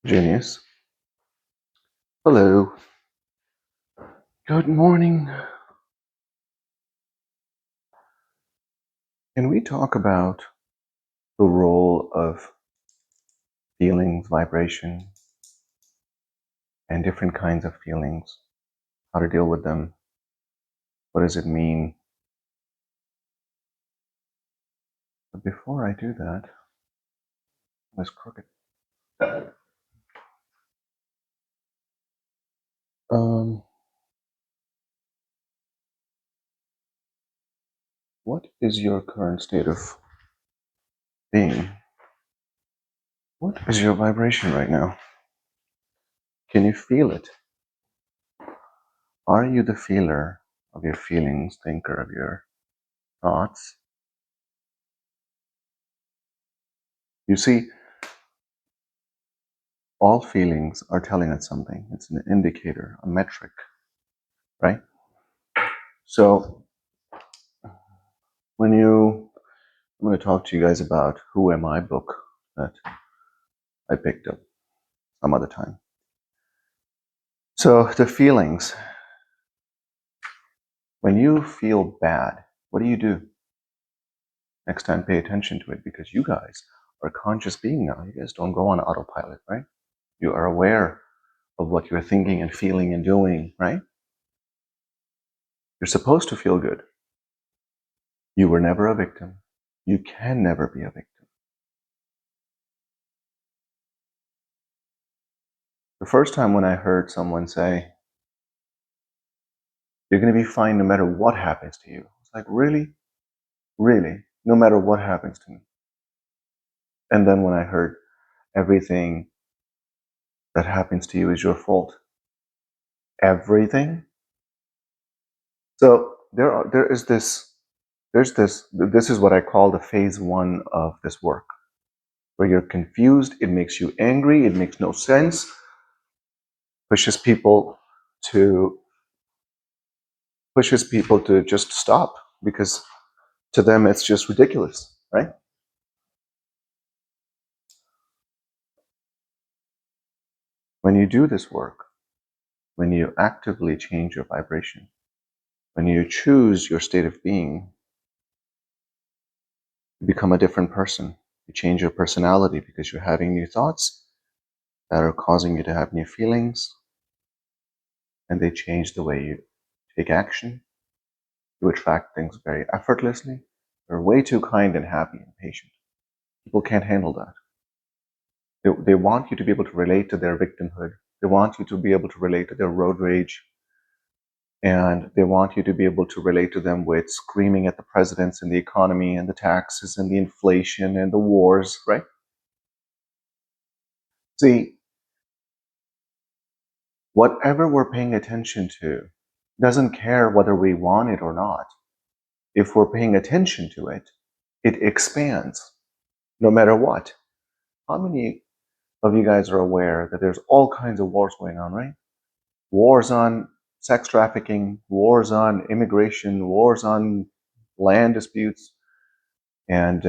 Genius. Hello. Good morning. Can we talk about the role of feelings, vibration, and different kinds of feelings? How to deal with them? What does it mean? But before I do that, let's crooked. What is your current state of being? What is your vibration right now? Can you feel it? Are you the feeler of your feelings, thinker of your thoughts? You see, all feelings are telling us something. It's an indicator, a metric, right? So I'm going to talk to you guys about Who Am I book that I picked up some other time. So the feelings, when you feel bad, what do? Next time, pay attention to it, because you guys are a conscious being now. You guys don't go on autopilot, right? You are aware of what you're thinking and feeling and doing, right? You're supposed to feel good. You were never a victim. You can never be a victim. The first time when I heard someone say, you're going to be fine no matter what happens to you, it's like, really? Really? No matter what happens to me? And then when I heard, everything that happens to you is your fault. Everything? So this is what I call the phase one of this work, where you're confused, it makes you angry, it makes no sense, pushes people to just stop, because to them it's just ridiculous, right? When you do this work, when you actively change your vibration, when you choose your state of being, you become a different person. You change your personality because you're having new thoughts that are causing you to have new feelings, and they change the way you take action. You attract things very effortlessly. You're way too kind and happy and patient. People can't handle that. They want you to be able to relate to their victimhood. They want you to be able to relate to their road rage. And they want you to be able to relate to them with screaming at the presidents and the economy and the taxes and the inflation and the wars, right? See, whatever we're paying attention to doesn't care whether we want it or not. If we're paying attention to it, it expands no matter what. How many of you guys are aware that there's all kinds of wars going on, right? Wars on sex trafficking, wars on immigration, wars on land disputes, and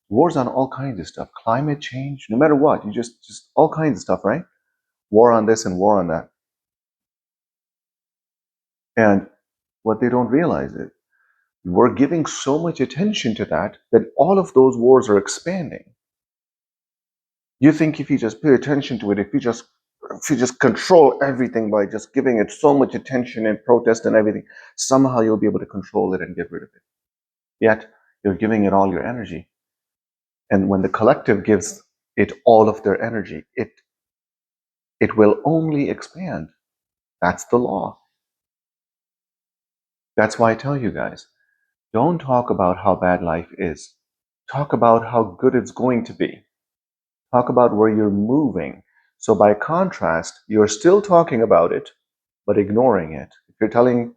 wars on all kinds of stuff. Climate change, no matter what, you just all kinds of stuff, right? War on this and war on that. And what they don't realize is we're giving so much attention to that all of those wars are expanding. You think if you just pay attention to it, if you just control everything by just giving it so much attention and protest and everything, somehow you'll be able to control it and get rid of it. Yet you're giving it all your energy. And when the collective gives it all of their energy, it will only expand. That's the law. That's why I tell you guys, don't talk about how bad life is. Talk about how good it's going to be. Talk about where you're moving. So by contrast, you're still talking about it, but ignoring it. If you're telling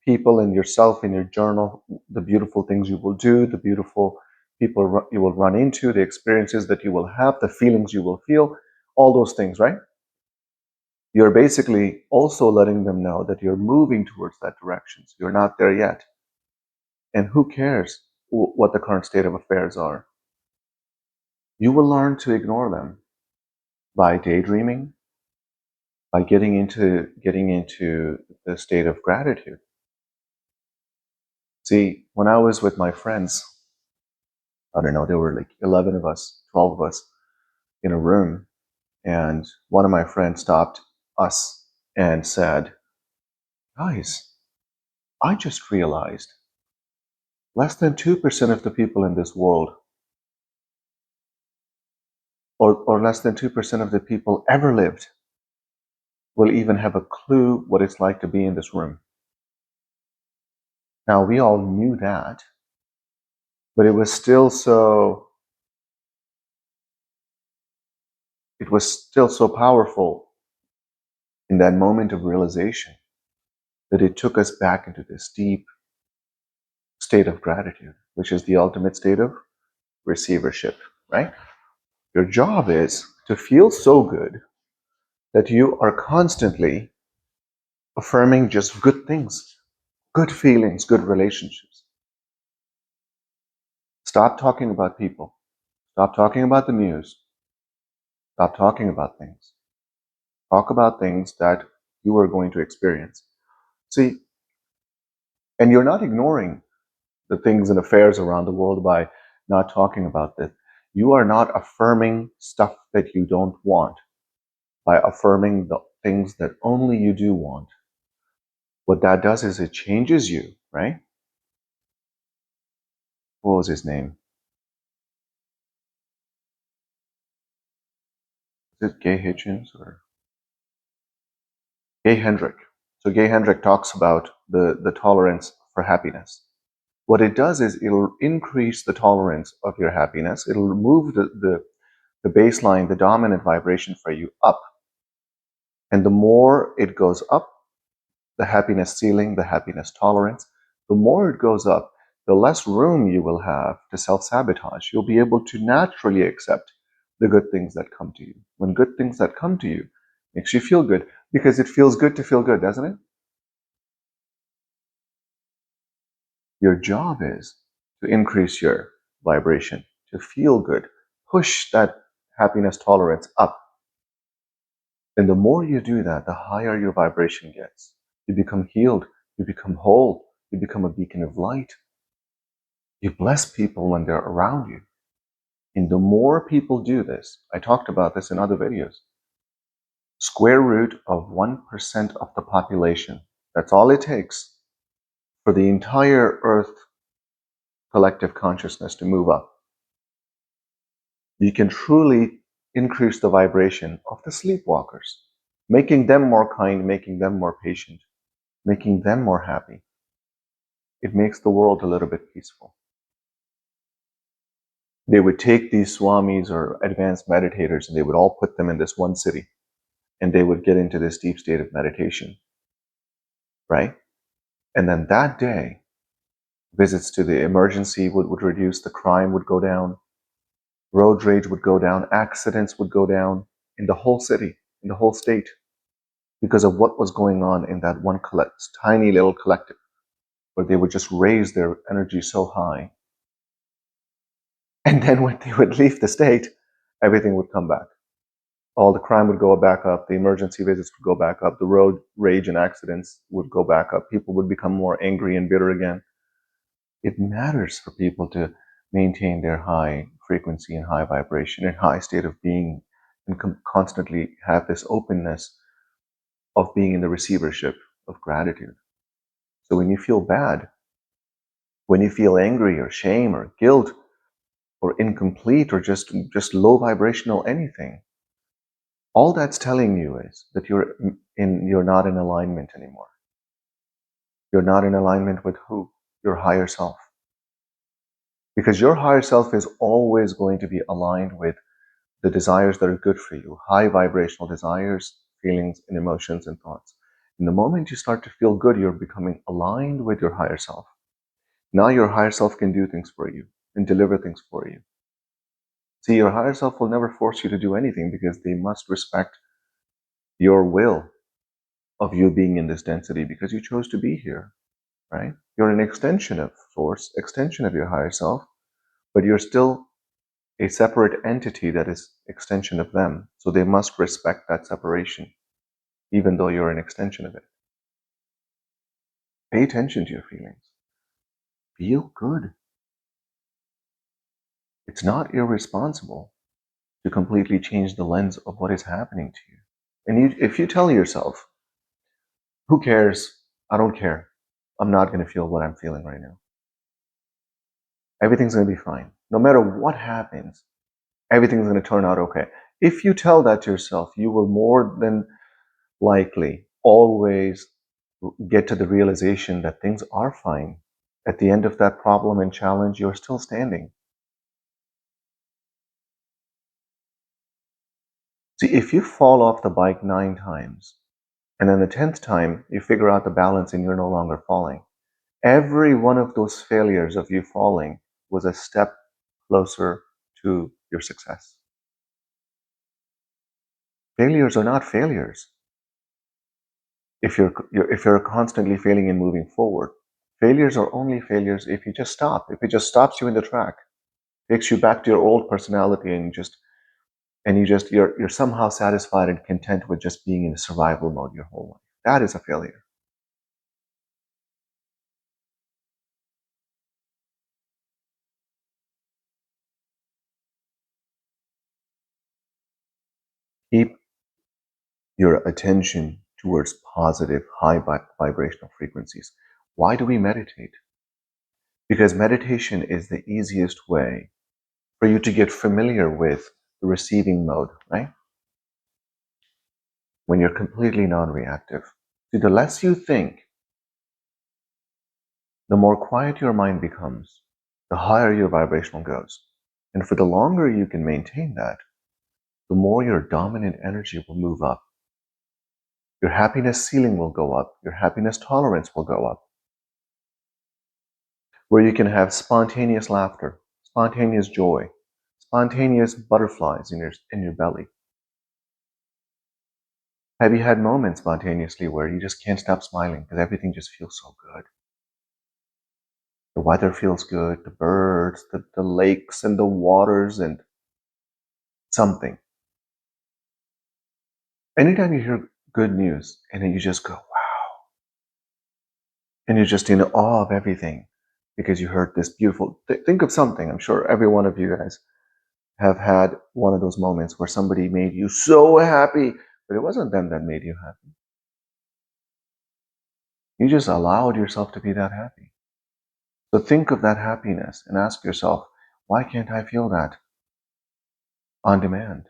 people and yourself in your journal the beautiful things you will do, the beautiful people you will run into, the experiences that you will have, the feelings you will feel, all those things, right? You're basically also letting them know that you're moving towards that direction. So you're not there yet. And who cares what the current state of affairs are? You will learn to ignore them. by daydreaming, by getting into the state of gratitude. See, when I was with my friends, I don't know, there were like 11 of us, 12 of us in a room, and one of my friends stopped us and said, "Guys, I just realized less than 2% of the people in this world, or less than 2% of the people ever lived, will even have a clue what it's like to be in this room." Now, we all knew that, but it was still so powerful in that moment of realization that it took us back into this deep state of gratitude, which is the ultimate state of receivership, right? Your job is to feel so good that you are constantly affirming just good things, good feelings, good relationships. Stop talking about people. Stop talking about the news. Stop talking about things. Talk about things that you are going to experience. See, and you're not ignoring the things and affairs around the world by not talking about this. You are not affirming stuff that you don't want by affirming the things that only you do want. What that does is it changes you, right? What was his name? Is it Gay Hitchens or Gay Hendrick? So Gay Hendrick talks about the tolerance for happiness. What it does is it'll increase the tolerance of your happiness. It'll move the baseline, the dominant vibration for you up. And the more it goes up, the happiness ceiling, the happiness tolerance, the more it goes up, the less room you will have to self-sabotage. You'll be able to naturally accept the good things that come to you. When good things that come to you makes you feel good, because it feels good to feel good, doesn't it? Your job is to increase your vibration, to feel good, push that happiness tolerance up. And the more you do that, the higher your vibration gets. You become healed, you become whole, you become a beacon of light. You bless people when they're around you. And the more people do this, I talked about this in other videos, square root of 1% of the population, that's all it takes for the entire Earth collective consciousness to move up. You can truly increase the vibration of the sleepwalkers, making them more kind, making them more patient, making them more happy. It makes the world a little bit peaceful. They would take these swamis or advanced meditators and they would all put them in this one city and they would get into this deep state of meditation, right? And then that day, visits to the emergency would reduce, the crime would go down, road rage would go down, accidents would go down in the whole city, in the whole state, because of what was going on in that one tiny little collective, where they would just raise their energy so high. And then when they would leave the state, everything would come back. All the crime would go back up, the emergency visits would go back up, the road rage and accidents would go back up, people would become more angry and bitter again. It matters for people to maintain their high frequency and high vibration and high state of being and constantly have this openness of being in the receivership of gratitude. So when you feel bad, when you feel angry or shame or guilt or incomplete or just low vibrational anything, all that's telling you is that you're not in alignment anymore. You're not in alignment with who? Your higher self. Because your higher self is always going to be aligned with the desires that are good for you, high vibrational desires, feelings, and emotions and thoughts. And the moment you start to feel good, you're becoming aligned with your higher self. Now your higher self can do things for you and deliver things for you. See, your higher self will never force you to do anything because they must respect your will of you being in this density because you chose to be here, right? You're an extension of source, extension of your higher self, but you're still a separate entity that is extension of them. So they must respect that separation, even though you're an extension of it. Pay attention to your feelings. Feel good. It's not irresponsible to completely change the lens of what is happening to you. And if you tell yourself, who cares? I don't care. I'm not going to feel what I'm feeling right now. Everything's going to be fine. No matter what happens, everything's going to turn out okay. If you tell that to yourself, you will more than likely always get to the realization that things are fine. At the end of that problem and challenge, you're still standing. See, if you fall off the bike 9 times, and then the 10th time you figure out the balance and you're no longer falling, every one of those failures of you falling was a step closer to your success. Failures are not failures. If you're constantly failing and moving forward, failures are only failures if you just stop. If it just stops you in the track, takes you back to your old personality, and you're somehow satisfied and content with just being in a survival mode your whole life. That is a failure. Keep your attention towards positive, high vibrational frequencies. Why do we meditate? Because meditation is the easiest way for you to get familiar with the receiving mode, right? When you're completely non-reactive. See, the less you think, the more quiet your mind becomes, the higher your vibrational goes. And for the longer you can maintain that, the more your dominant energy will move up. Your happiness ceiling will go up. Your happiness tolerance will go up. Where you can have spontaneous laughter, spontaneous joy, spontaneous butterflies in your belly. Have you had moments spontaneously where you just can't stop smiling because everything just feels so good? The weather feels good, the birds, the lakes and the waters and something. Anytime you hear good news and then you just go, wow. And you're just in awe of everything because you heard this beautiful, think of something. I'm sure every one of you guys have had one of those moments where somebody made you so happy, but it wasn't them that made you happy. You just allowed yourself to be that happy. So think of that happiness and ask yourself, why can't I feel that on demand?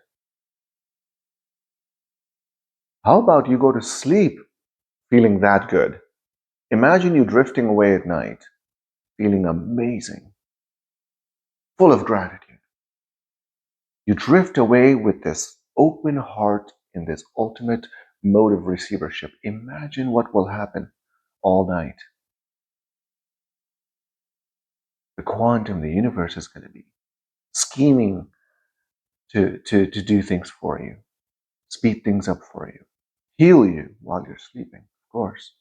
How about you go to sleep feeling that good? Imagine you drifting away at night, feeling amazing, full of gratitude. You drift away with this open heart in this ultimate mode of receivership. Imagine what will happen all night. The quantum, the universe is going to be scheming to do things for you, speed things up for you, heal you while you're sleeping, of course.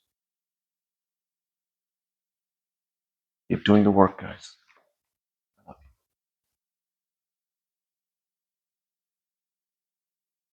Keep doing the work, guys.